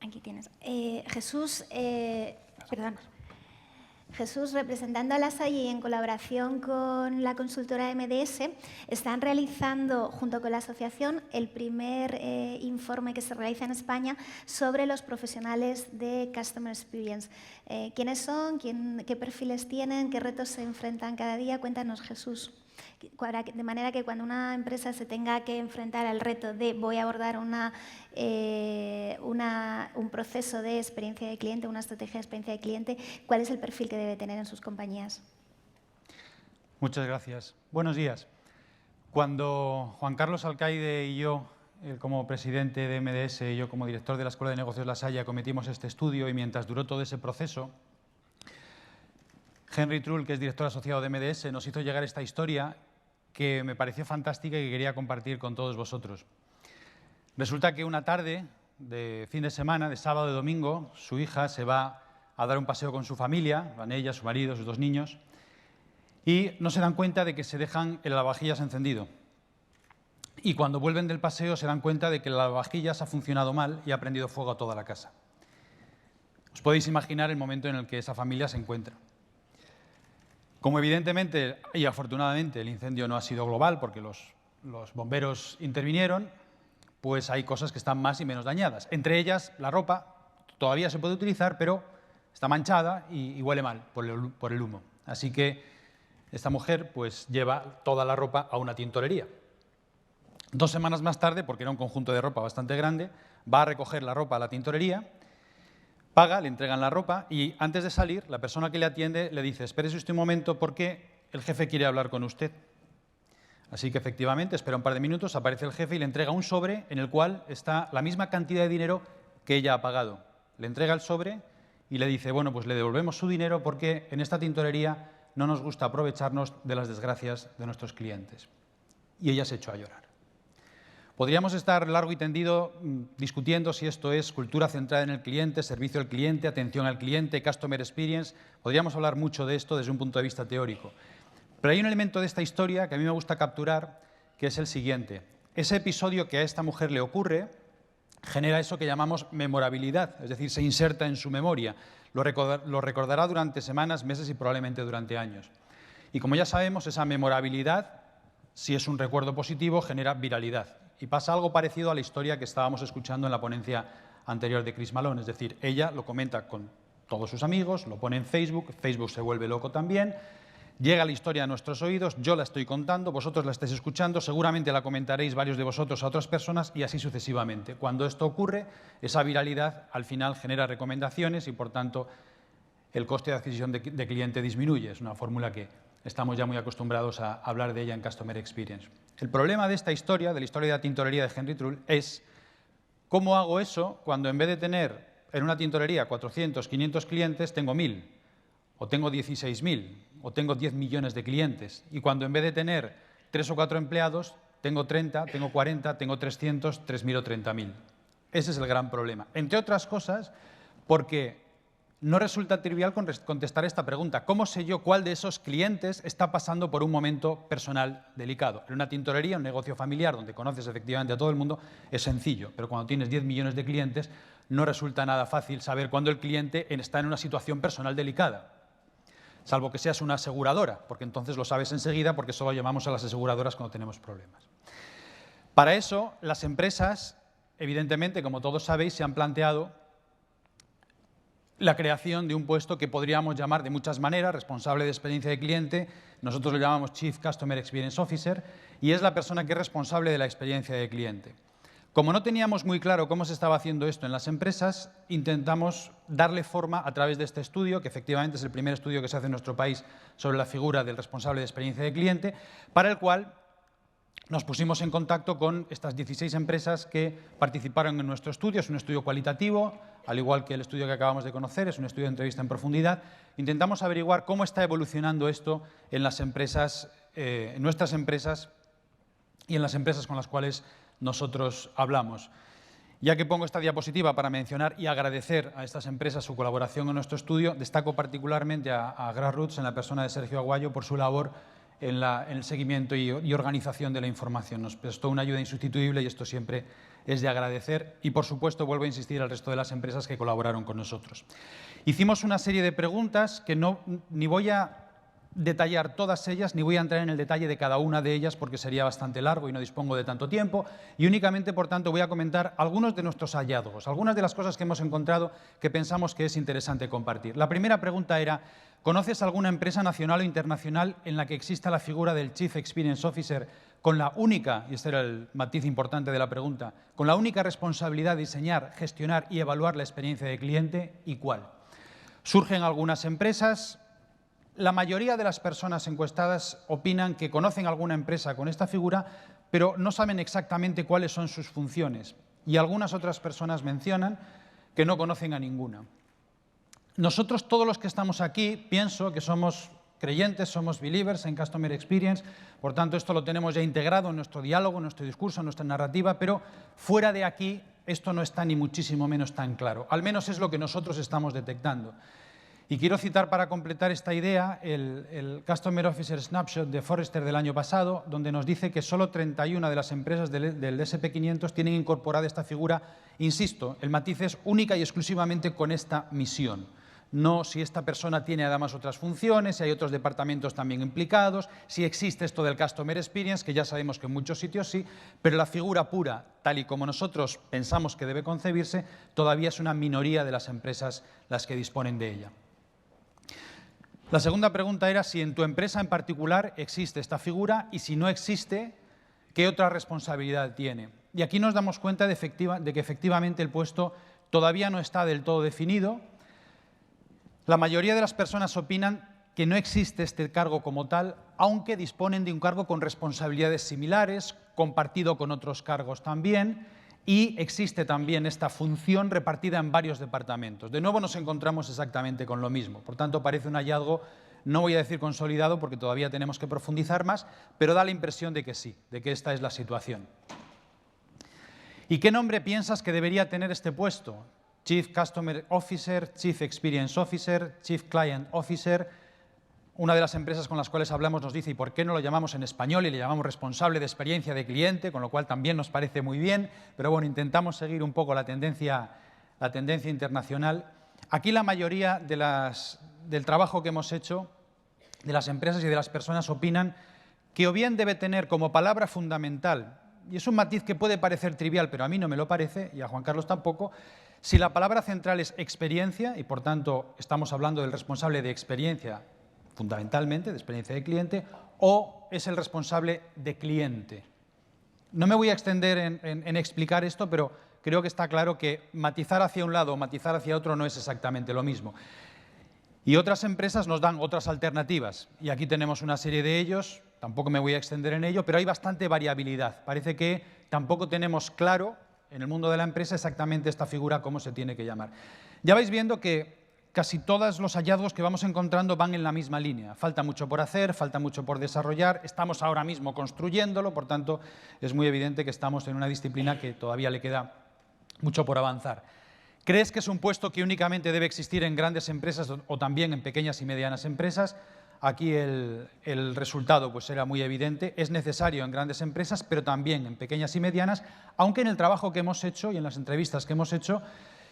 Aquí tienes. Jesús, representando a La Salle y en colaboración con la consultora MDS, están realizando, junto con la asociación, el primer informe que se realiza en España sobre los profesionales de Customer Experience. ¿Quiénes son? ¿Qué perfiles tienen? ¿Qué retos se enfrentan cada día? Cuéntanos, Jesús. De manera que cuando una empresa se tenga que enfrentar al reto de voy a abordar un proceso de experiencia de cliente, una estrategia de experiencia de cliente, ¿cuál es el perfil que debe tener en sus compañías? Muchas gracias. Buenos días. Cuando Juan Carlos Alcaide y yo, como presidente de MDS y yo como director de la Escuela de Negocios La Salle, acometimos este estudio y mientras duró todo ese proceso, Henry Trull, que es director asociado de MDS, nos hizo llegar esta historia que me pareció fantástica y que quería compartir con todos vosotros. Resulta que una tarde de fin de semana, de sábado, de domingo, su hija se va a dar un paseo con su familia, van ella, su marido, sus 2 niños, y no se dan cuenta de que se dejan el lavavajillas encendido. Y cuando vuelven del paseo se dan cuenta de que el lavavajillas ha funcionado mal y ha prendido fuego a toda la casa. Os podéis imaginar el momento en el que esa familia se encuentra. Como evidentemente y afortunadamente el incendio no ha sido global porque los bomberos intervinieron, pues hay cosas que están más y menos dañadas. Entre ellas, la ropa todavía se puede utilizar, pero está manchada y huele mal por el humo. Así que esta mujer pues lleva toda la ropa a una tintorería. 2 semanas más tarde, porque era un conjunto de ropa bastante grande, va a recoger la ropa a la tintorería, paga, le entregan la ropa y antes de salir, la persona que le atiende le dice «Espérese usted un momento porque el jefe quiere hablar con usted». Así que efectivamente, espera un par de minutos, aparece el jefe y le entrega un sobre en el cual está la misma cantidad de dinero que ella ha pagado. Le entrega el sobre y le dice «Bueno, pues le devolvemos su dinero porque en esta tintorería no nos gusta aprovecharnos de las desgracias de nuestros clientes». Y ella se echó a llorar. Podríamos estar largo y tendido discutiendo si esto es cultura centrada en el cliente, servicio al cliente, atención al cliente, customer experience. Podríamos hablar mucho de esto desde un punto de vista teórico. Pero hay un elemento de esta historia que a mí me gusta capturar, que es el siguiente. Ese episodio que a esta mujer le ocurre genera eso que llamamos memorabilidad, es decir, se inserta en su memoria. Lo recordará durante semanas, meses y probablemente durante años. Y como ya sabemos, esa memorabilidad, si es un recuerdo positivo, genera viralidad. Y pasa algo parecido a la historia que estábamos escuchando en la ponencia anterior de Chris Malone. Es decir, ella lo comenta con todos sus amigos, lo pone en Facebook, Facebook se vuelve loco también, llega la historia a nuestros oídos, yo la estoy contando, vosotros la estáis escuchando, seguramente la comentaréis varios de vosotros a otras personas y así sucesivamente. Cuando esto ocurre, esa viralidad al final genera recomendaciones y, por tanto, el coste de adquisición de cliente disminuye. Es una fórmula que estamos ya muy acostumbrados a hablar de ella en Customer Experience. El problema de esta historia, de la historia de la tintorería de Henry Trull, es cómo hago eso cuando en vez de tener en una tintorería 400, 500 clientes, tengo 1000, o tengo 16.000, o tengo 10 millones de clientes. Y cuando en vez de tener 3 o 4 empleados, tengo 30, tengo 40, tengo 300, 3.000 o 30.000. Ese es el gran problema. Entre otras cosas, porque no resulta trivial contestar esta pregunta. ¿Cómo sé yo cuál de esos clientes está pasando por un momento personal delicado? En una tintorería, un negocio familiar donde conoces efectivamente a todo el mundo, es sencillo. Pero cuando tienes 10 millones de clientes, no resulta nada fácil saber cuándo el cliente está en una situación personal delicada. Salvo que seas una aseguradora, porque entonces lo sabes enseguida porque solo llamamos a las aseguradoras cuando tenemos problemas. Para eso, las empresas, evidentemente, como todos sabéis, se han planteado la creación de un puesto que podríamos llamar de muchas maneras, responsable de experiencia de cliente, nosotros lo llamamos Chief Customer Experience Officer, y es la persona que es responsable de la experiencia de cliente. Como no teníamos muy claro cómo se estaba haciendo esto en las empresas, intentamos darle forma a través de este estudio, que efectivamente es el primer estudio que se hace en nuestro país sobre la figura del responsable de experiencia de cliente, para el cual nos pusimos en contacto con estas 16 empresas que participaron en nuestro estudio. Es un estudio cualitativo, al igual que el estudio que acabamos de conocer, es un estudio de entrevista en profundidad. Intentamos averiguar cómo está evolucionando esto en las empresas, en nuestras empresas y en las empresas con las cuales nosotros hablamos. Ya que pongo esta diapositiva para mencionar y agradecer a estas empresas su colaboración en nuestro estudio, destaco particularmente a Grassroots en la persona de Sergio Aguayo por su labor en el seguimiento y organización de la información. Nos prestó una ayuda insustituible y esto siempre es de agradecer. Y, por supuesto, vuelvo a insistir al resto de las empresas que colaboraron con nosotros. Hicimos una serie de preguntas que ni voy a detallar todas ellas, ni voy a entrar en el detalle de cada una de ellas porque sería bastante largo y no dispongo de tanto tiempo, y únicamente, por tanto, voy a comentar algunos de nuestros hallazgos, algunas de las cosas que hemos encontrado que pensamos que es interesante compartir. La primera pregunta era: ¿conoces alguna empresa nacional o internacional en la que exista la figura del Chief Experience Officer con la única, y este era el matiz importante de la pregunta, con la única responsabilidad de diseñar, gestionar y evaluar la experiencia de cliente? ¿Y cuál? Surgen algunas empresas. La mayoría de las personas encuestadas opinan que conocen alguna empresa con esta figura, pero no saben exactamente cuáles son sus funciones. Y algunas otras personas mencionan que no conocen a ninguna. Nosotros, todos los que estamos aquí, pienso que somos creyentes, somos believers en Customer Experience, por tanto, esto lo tenemos ya integrado en nuestro diálogo, en nuestro discurso, en nuestra narrativa, pero fuera de aquí esto no está ni muchísimo menos tan claro. Al menos es lo que nosotros estamos detectando. Y quiero citar para completar esta idea el Customer Officer Snapshot de Forrester del año pasado, donde nos dice que solo 31 de las empresas del S&P 500 tienen incorporada esta figura. Insisto, el matiz es única y exclusivamente con esta misión. No si esta persona tiene además otras funciones, si hay otros departamentos también implicados, si existe esto del Customer Experience, que ya sabemos que en muchos sitios sí, pero la figura pura, tal y como nosotros pensamos que debe concebirse, todavía es una minoría de las empresas las que disponen de ella. La segunda pregunta era si en tu empresa en particular existe esta figura y si no existe, ¿qué otra responsabilidad tiene? Y aquí nos damos cuenta de que efectivamente el puesto todavía no está del todo definido. La mayoría de las personas opinan que no existe este cargo como tal, aunque disponen de un cargo con responsabilidades similares, compartido con otros cargos también, y existe también esta función repartida en varios departamentos. De nuevo nos encontramos exactamente con lo mismo. Por tanto, parece un hallazgo, no voy a decir consolidado porque todavía tenemos que profundizar más, pero da la impresión de que sí, de que esta es la situación. ¿Y qué nombre piensas que debería tener este puesto? Chief Customer Officer, Chief Experience Officer, Chief Client Officer. Una de las empresas con las cuales hablamos nos dice: ¿y por qué no lo llamamos en español y le llamamos responsable de experiencia de cliente? Con lo cual también nos parece muy bien, pero bueno, intentamos seguir un poco la tendencia internacional. Aquí la mayoría del trabajo que hemos hecho, de las empresas y de las personas, opinan que o bien debe tener como palabra fundamental, y es un matiz que puede parecer trivial, pero a mí no me lo parece, y a Juan Carlos tampoco, si la palabra central es experiencia, y por tanto estamos hablando del responsable de experiencia, fundamentalmente, de experiencia de cliente, o es el responsable de cliente. No me voy a extender en explicar esto, pero creo que está claro que matizar hacia un lado o matizar hacia otro no es exactamente lo mismo. Y otras empresas nos dan otras alternativas, y aquí tenemos una serie de ellos, tampoco me voy a extender en ello, pero hay bastante variabilidad. Parece que tampoco tenemos claro en el mundo de la empresa exactamente esta figura cómo se tiene que llamar. Ya vais viendo que casi todos los hallazgos que vamos encontrando van en la misma línea. Falta mucho por hacer, falta mucho por desarrollar, estamos ahora mismo construyéndolo, por tanto, es muy evidente que estamos en una disciplina que todavía le queda mucho por avanzar. ¿Crees que es un puesto que únicamente debe existir en grandes empresas o también en pequeñas y medianas empresas? Aquí el resultado pues era muy evidente. Es necesario en grandes empresas, pero también en pequeñas y medianas, aunque en el trabajo que hemos hecho y en las entrevistas que hemos hecho,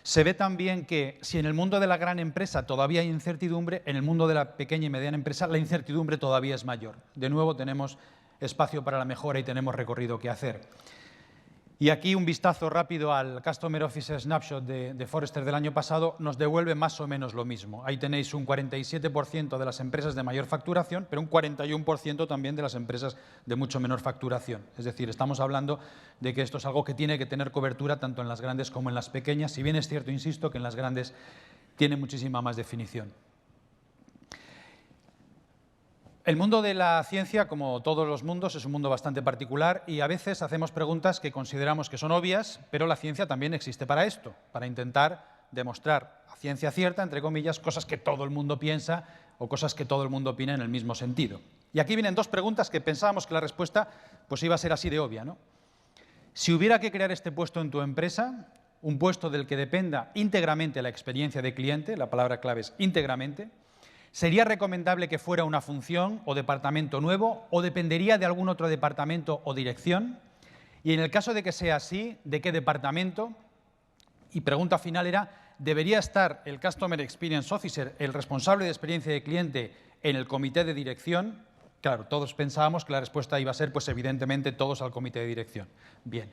se ve también que si en el mundo de la gran empresa todavía hay incertidumbre, en el mundo de la pequeña y mediana empresa la incertidumbre todavía es mayor. De nuevo tenemos espacio para la mejora y tenemos recorrido que hacer. Y aquí un vistazo rápido al Customer Officer Snapshot de Forrester del año pasado nos devuelve más o menos lo mismo. Ahí tenéis un 47% de las empresas de mayor facturación, pero un 41% también de las empresas de mucho menor facturación. Es decir, estamos hablando de que esto es algo que tiene que tener cobertura tanto en las grandes como en las pequeñas, si bien es cierto, insisto, que en las grandes tiene muchísima más definición. El mundo de la ciencia, como todos los mundos, es un mundo bastante particular y a veces hacemos preguntas que consideramos que son obvias, pero la ciencia también existe para esto, para intentar demostrar a ciencia cierta, entre comillas, cosas que todo el mundo piensa o cosas que todo el mundo opina en el mismo sentido. Y aquí vienen dos preguntas que pensábamos que la respuesta pues iba a ser así de obvia, ¿no? Si hubiera que crear este puesto en tu empresa, un puesto del que dependa íntegramente la experiencia de cliente, la palabra clave es íntegramente, ¿Sería recomendable que fuera una función o departamento nuevo o dependería de algún otro departamento o dirección? Y en el caso de que sea así, ¿de qué departamento? Y pregunta final era, ¿debería estar el Customer Experience Officer, el responsable de experiencia de cliente, en el comité de dirección? Claro, todos pensábamos que la respuesta iba a ser, pues evidentemente, todos al comité de dirección. Bien,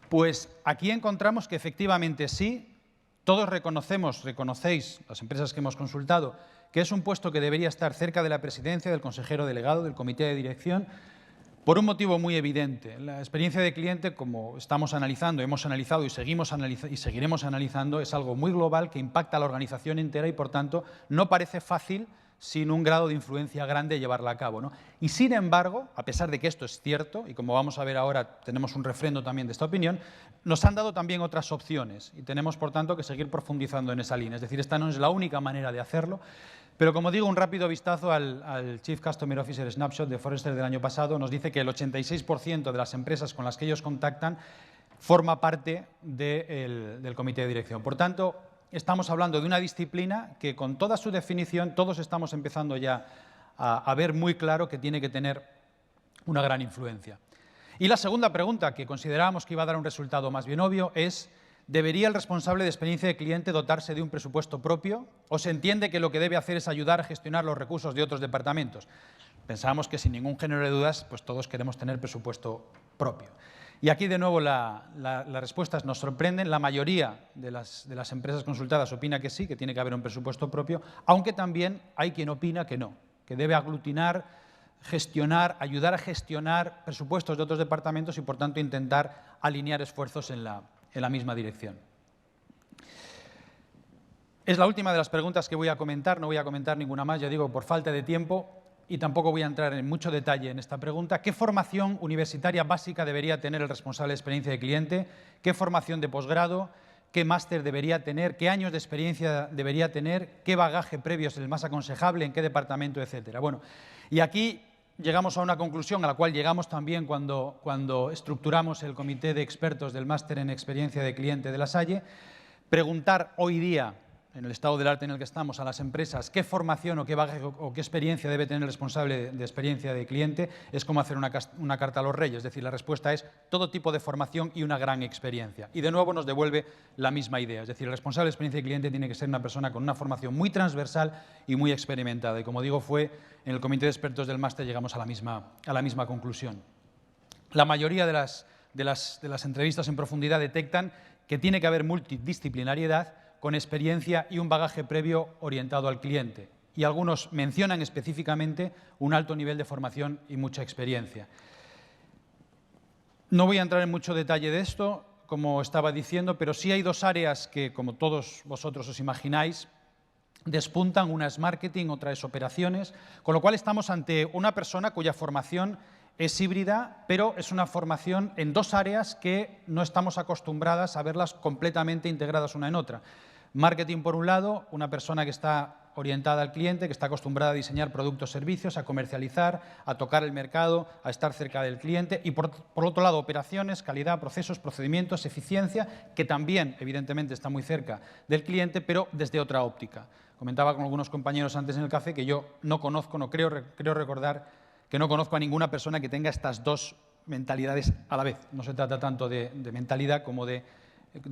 pues aquí encontramos que efectivamente sí, todos reconocéis, las empresas que hemos consultado, que es un puesto que debería estar cerca de la presidencia, del consejero delegado, del comité de dirección, por un motivo muy evidente. La experiencia de cliente, como estamos analizando, hemos analizado y seguiremos analizando, es algo muy global que impacta a la organización entera y, por tanto, no parece fácil sin un grado de influencia grande llevarla a cabo, ¿no? Y, sin embargo, a pesar de que esto es cierto, y como vamos a ver ahora, tenemos un refrendo también de esta opinión, nos han dado también otras opciones y tenemos, por tanto, que seguir profundizando en esa línea. Es decir, esta no es la única manera de hacerlo, pero, como digo, un rápido vistazo al Chief Customer Officer Snapshot de Forrester del año pasado nos dice que el 86% de las empresas con las que ellos contactan forma parte del comité de dirección. Por tanto, estamos hablando de una disciplina que, con toda su definición, todos estamos empezando ya a ver muy claro que tiene que tener una gran influencia. Y la segunda pregunta, que considerábamos que iba a dar un resultado más bien obvio, es: ¿debería el responsable de experiencia de cliente dotarse de un presupuesto propio o se entiende que lo que debe hacer es ayudar a gestionar los recursos de otros departamentos? Pensábamos que, sin ningún género de dudas, pues todos queremos tener presupuesto propio. Y aquí, de nuevo, las respuestas nos sorprenden. La mayoría de las empresas consultadas opina que sí, que tiene que haber un presupuesto propio, aunque también hay quien opina que no, que debe aglutinar, gestionar, ayudar a gestionar presupuestos de otros departamentos y, por tanto, intentar alinear esfuerzos en la misma dirección. Es la última de las preguntas que voy a comentar, no voy a comentar ninguna más, ya digo, por falta de tiempo, y tampoco voy a entrar en mucho detalle en esta pregunta. ¿Qué formación universitaria básica debería tener el responsable de experiencia de cliente? ¿Qué formación de posgrado? ¿Qué máster debería tener? ¿Qué años de experiencia debería tener? ¿Qué bagaje previo es el más aconsejable? ¿En qué departamento? Etcétera. Bueno, y aquí llegamos a una conclusión a la cual llegamos también cuando estructuramos el comité de expertos del máster en experiencia de cliente de La Salle. Preguntar hoy día, en el estado del arte en el que estamos, a las empresas qué formación o qué bagaje o qué experiencia debe tener el responsable de experiencia de cliente es como hacer una carta a los reyes. Es decir, la respuesta es todo tipo de formación y una gran experiencia. Y, de nuevo, nos devuelve la misma idea. Es decir, el responsable de experiencia de cliente tiene que ser una persona con una formación muy transversal y muy experimentada. Y, como digo, en el comité de expertos del máster llegamos a la misma conclusión. La mayoría de las entrevistas en profundidad detectan que tiene que haber multidisciplinariedad con experiencia y un bagaje previo orientado al cliente. Y algunos mencionan específicamente un alto nivel de formación y mucha experiencia. No voy a entrar en mucho detalle de esto, como estaba diciendo, pero sí hay dos áreas que, como todos vosotros os imagináis, despuntan. Una es marketing, otra es operaciones, con lo cual estamos ante una persona cuya formación es híbrida, pero es una formación en dos áreas que no estamos acostumbradas a verlas completamente integradas una en otra. Marketing, por un lado, una persona que está orientada al cliente, que está acostumbrada a diseñar productos, servicios, a comercializar, a tocar el mercado, a estar cerca del cliente. Y, por otro lado, operaciones, calidad, procesos, procedimientos, eficiencia, que también, evidentemente, está muy cerca del cliente, pero desde otra óptica. Comentaba con algunos compañeros antes en el café que yo no creo recordar que no conozco a ninguna persona que tenga estas dos mentalidades a la vez. No se trata tanto de mentalidad como de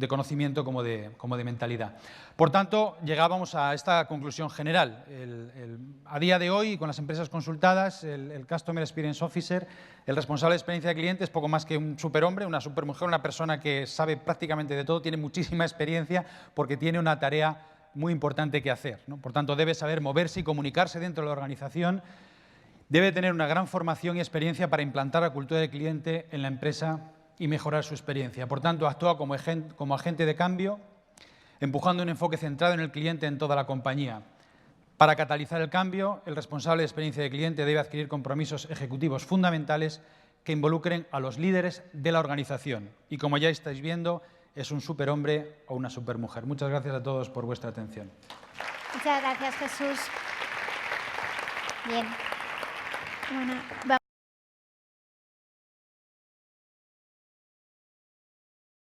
conocimiento como de mentalidad. Por tanto, llegábamos a esta conclusión general. A día de hoy, con las empresas consultadas, el Customer Experience Officer, el responsable de experiencia de cliente, es poco más que un superhombre, una supermujer, una persona que sabe prácticamente de todo, tiene muchísima experiencia porque tiene una tarea muy importante que hacer, ¿no? Por tanto, debe saber moverse y comunicarse dentro de la organización. Debe tener una gran formación y experiencia para implantar la cultura del cliente en la empresa y mejorar su experiencia. Por tanto, actúa como agente de cambio, empujando un enfoque centrado en el cliente en toda la compañía. Para catalizar el cambio, el responsable de experiencia de cliente debe adquirir compromisos ejecutivos fundamentales que involucren a los líderes de la organización. Y, como ya estáis viendo, es un superhombre o una supermujer. Muchas gracias a todos por vuestra atención. Muchas gracias, Jesús. Bien. Bueno,